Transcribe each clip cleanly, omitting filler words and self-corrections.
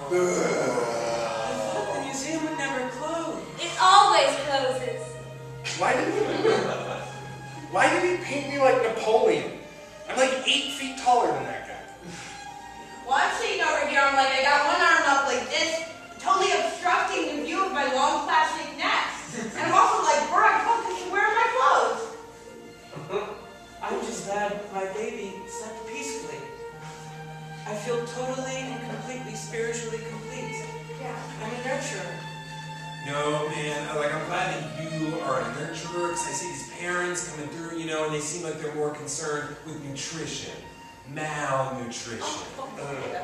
thought the museum would never close. It always closes. Why did he paint me like Napoleon? I'm like 8 feet taller than that guy. Well, I'm sitting over here, I'm like, I got one arm up like this, totally obstructing the view of my long plastic necks. And I'm also like, where I fucking wear my clothes? I'm just glad my baby slept peacefully. I feel totally and completely spiritually complete. Yeah. I'm a nurturer. No, man, I'm glad that you are a nurturer, because I see these parents coming through, and they seem like they're more concerned with nutrition, malnutrition.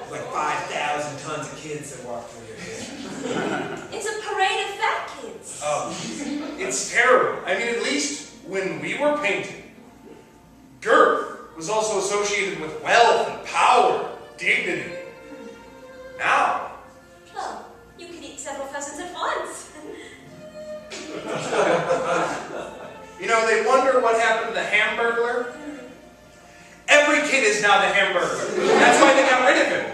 Like 5,000 tons of kids that walk through here. It's a parade of fat kids. Oh, it's terrible. I mean, at least when we were painting, girth was also associated with wealth and power, dignity. Now, Well, you can eat several pheasants at once. they wonder what happened to the Hamburglar. Every kid is now the Hamburglar. That's why they got rid of him.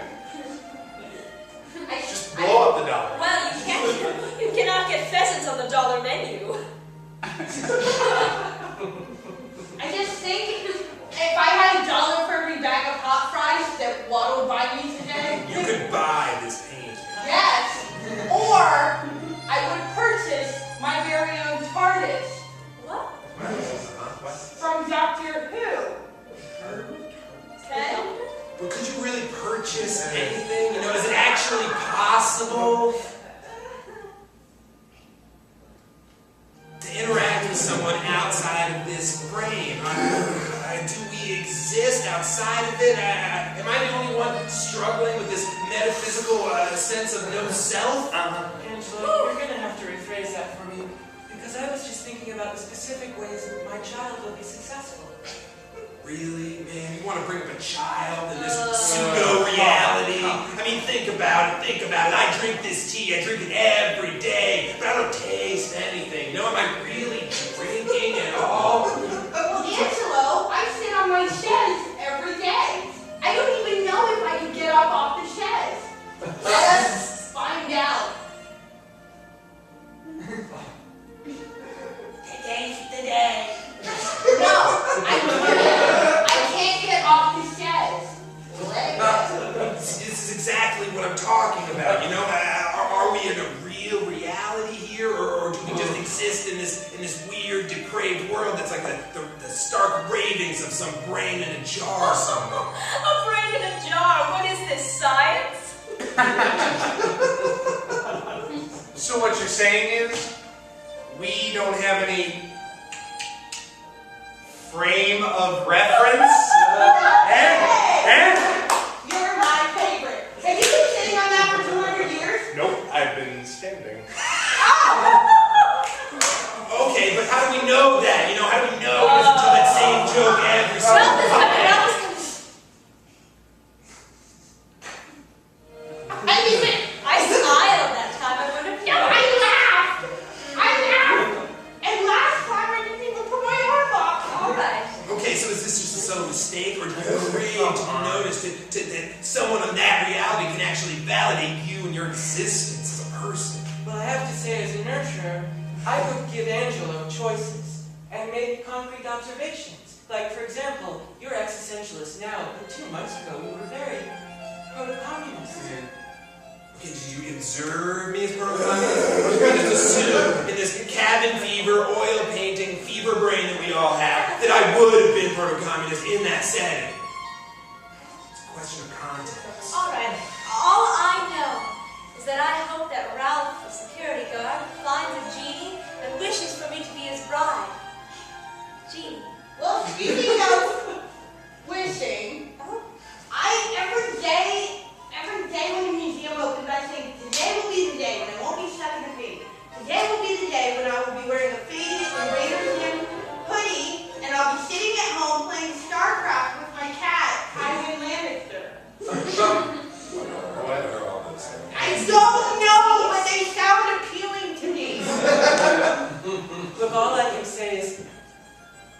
Just blow up the dollar. Well, you cannot get pheasants on the dollar menu. I just think if I had $1 for every bag of hot fries that Waddle would buy me today. You could buy this painting. Yes. Or I would purchase my very own TARDIS. What? What? From Doctor Who. Okay? But could you really purchase anything? Is it actually possible to interact with someone outside of this frame? Do we exist outside of it? Am I the only one struggling with this metaphysical sense of no self? Angela, you're going to have to rephrase that for me, because I was just thinking about the specific ways that my child will be successful. Really, man? You want to bring up a child in this pseudo-reality? I mean, think about it. I drink this tea. I drink it every day, but I don't taste anything. Am I really drinking at all? Well, Angelo, I sit on my chaise every day. I don't even know if I can get up off the chaise. Let us find out. Today's the day. No, I can't get off the chaise. This is exactly what I'm talking about. Are we in a real reality here, or do we just exist in this weird, depraved world that's like the stark ravings of some brain in a jar somewhere? A brain in a jar. What is this, science? So what you're saying is, we don't have any frame of reference? You're my favorite. Have you been sitting on that for 200 years? Nope, I've been standing. Okay, but how do we know that? How do we know we listen to that same joke every single time? I smiled that time. I would have. No, I laughed. And last time I didn't even put my arm up. All right. Okay, so is this just a subtle mistake, or did you notice that someone on that reality can actually validate you and your existence as a person? Well, I have to say, as a nurturer, I would give Angelo choices and make concrete observations. Like, for example, you're existentialist now, but 2 months ago you were very proto-communist. Okay, did you observe me as proto-communist? Or did you just assume, in this cabin fever, oil painting, fever brain that we all have, that I would have been proto-communist in that setting? It's a question of context. All right. All I know is that I hope that Ralph, the security guard, finds a genie and wishes for me to be his bride. Genie. Well, speaking of wishing, every day when the museum opens, I think today will be the day when I won't be stuck in a painting. Today will be the day when I will be wearing a faded Raiders hoodie, and I'll be sitting at home playing StarCraft with my cat, Tywin Lannister. I don't know, but they sound appealing to me. Look, all I can say is,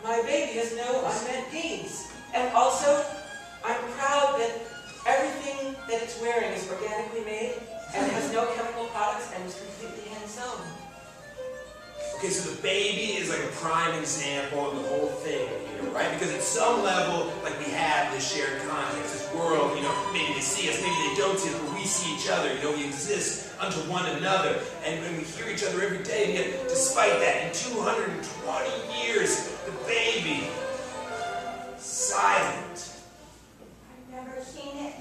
my baby has no unmet needs. And also, I'm proud that everything that it's wearing is organically made and it has no chemical products and is completely hand-sewn. Okay, so the baby is like a prime example of the whole thing here, right? Because at some level, like we have this shared context, this world, maybe they see us, maybe they don't see us, but we see each other, we exist unto one another, and we hear each other every day, and yet, despite that, in 220 years, the baby, silent. I've never seen it